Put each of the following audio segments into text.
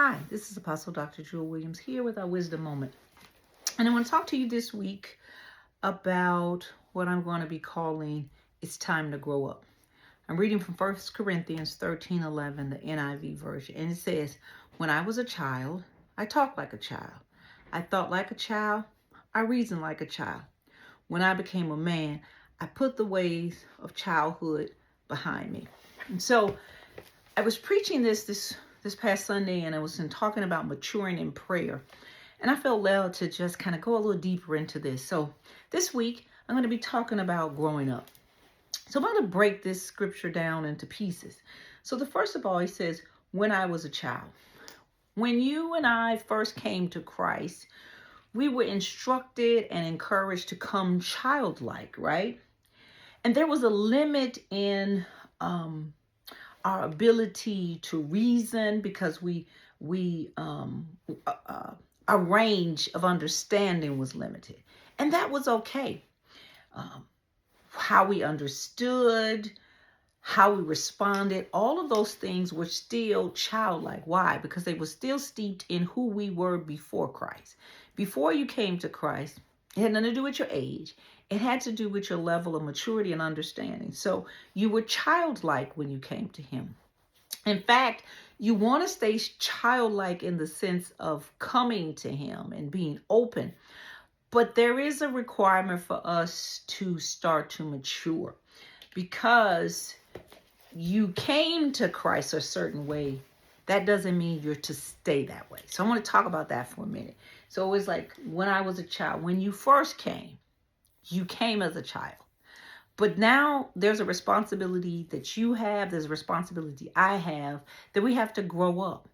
Hi, this is Apostle Dr. Jewel Williams here with our Wisdom Moment. And I want to talk to you this week about what I'm going to be calling It's Time to Grow Up. I'm reading from 1 Corinthians 13:11, the NIV version. And it says, "When I was a child, I talked like a child. I thought like a child. I reasoned like a child. When I became a man, I put the ways of childhood behind me." And so I was preaching this past Sunday, and I was talking about maturing in prayer. And I felt led to just kind of go a little deeper into this. So this week, I'm going to be talking about growing up. So I'm going to break this scripture down into pieces. So the first of all, he says, when I was a child. When you and I first came to Christ, we were instructed and encouraged to come childlike, right? And there was a limit in our ability to reason because our range of understanding was limited, and that was okay. How we understood, how we responded, all of those things were still childlike. Why? Because they were still steeped in who we were before Christ. Before you came to Christ, it had nothing to do with your age. It had to do with your level of maturity and understanding. So you were childlike when you came to him. In fact, you want to stay childlike in the sense of coming to him and being open. But there is a requirement for us to start to mature, because you came to Christ a certain way. That doesn't mean you're to stay that way. So I want to talk about that for a minute. So it was like when I was a child, when you first came, you came as a child. But now there's a responsibility that you have, there's a responsibility I have, that we have to grow up,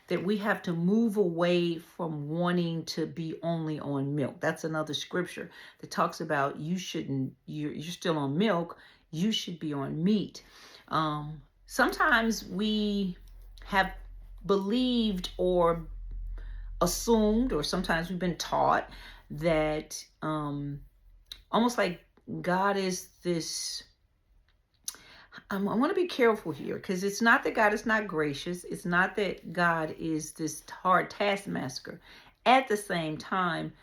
that we have to move away from wanting to be only on milk. That's another scripture that talks about you're still on milk, you should be on meat. Sometimes we have believed or assumed, or sometimes we've been taught that almost like God is this. I want to be careful here, because it's not that God is not gracious. It's not that God is this hard taskmaster. At the same time,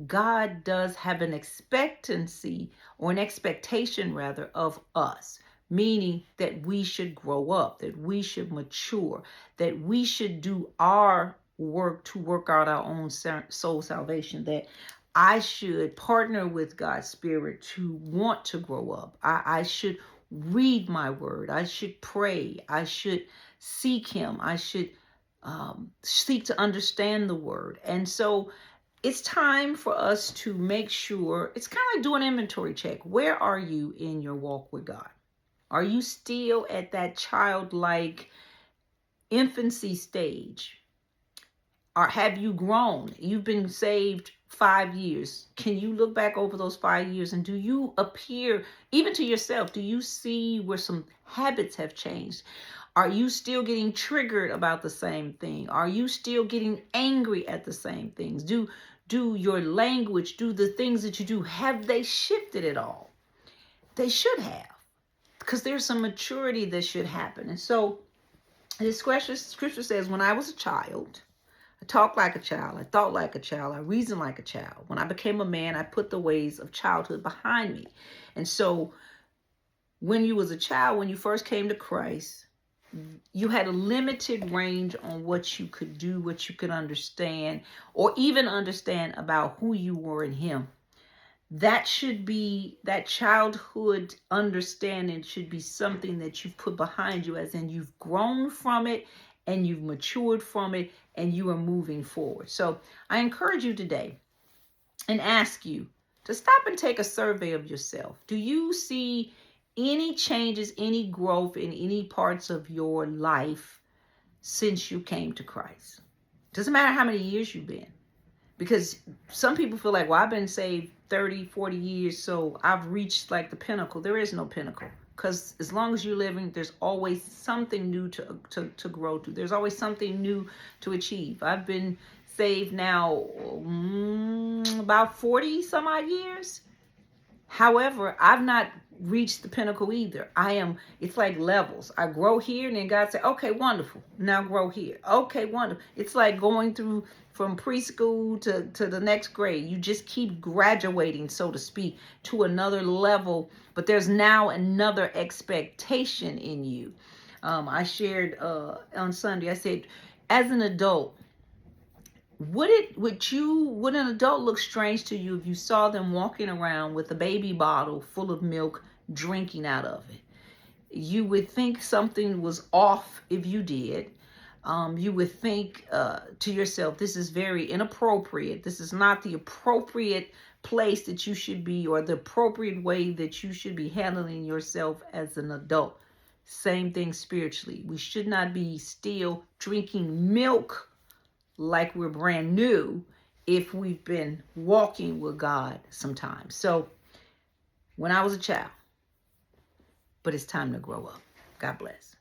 God does have an expectancy, or an expectation rather, of us, meaning that we should grow up, that we should mature, that we should do our work to work out our own soul salvation, that I should partner with God's Spirit to want to grow up. I should read my word. I should pray. I should seek him. I should seek to understand the word. And so it's time for us to make sure, it's kind of like doing an inventory check. Where are you in your walk with God? Are you still at that childlike infancy stage? Or have you grown? You've been saved 5 years. Can you look back over those 5 years, and do you appear, even to yourself, do you see where some habits have changed? Are you still getting triggered about the same thing? Are you still getting angry at the same things? Do your language, do the things that you do, have they shifted at all? They should have, because there's some maturity that should happen. And so this scripture says, when I was a child, I talked like a child. I thought like a child. I reasoned like a child. When I became a man, I put the ways of childhood behind me. And so when you was a child, when you first came to Christ, you had a limited range on what you could do, what you could understand, or even understand about who you were in him. That childhood understanding should be something that you've put behind you, as in you've grown from it and you've matured from it and you are moving forward. So I encourage you today and ask you to stop and take a survey of yourself. Do you see any changes, any growth in any parts of your life since you came to Christ? Doesn't matter how many years you've been. Because some people feel like, well, I've been saved 30, 40 years, so I've reached like the pinnacle. There is no pinnacle. Because as long as you're living, there's always something new to grow to. There's always something new to achieve. I've been saved now about 40 some odd years. However, I've not reached the pinnacle either. It's like levels. I grow here and then God said, okay, wonderful. Now grow here. Okay, wonderful. It's like going through from preschool to the next grade. You just keep graduating, so to speak, to another level. But there's now another expectation in you. I shared on Sunday, I said, as an adult, would an adult look strange to you if you saw them walking around with a baby bottle full of milk, drinking out of it? You would think something was off if you did. You would think to yourself, this is very inappropriate. This is not the appropriate place that you should be, or the appropriate way that you should be handling yourself as an adult. Same thing spiritually. We should not be still drinking milk like we're brand new if we've been walking with God sometimes. So when I was a child, but it's time to grow up. God bless.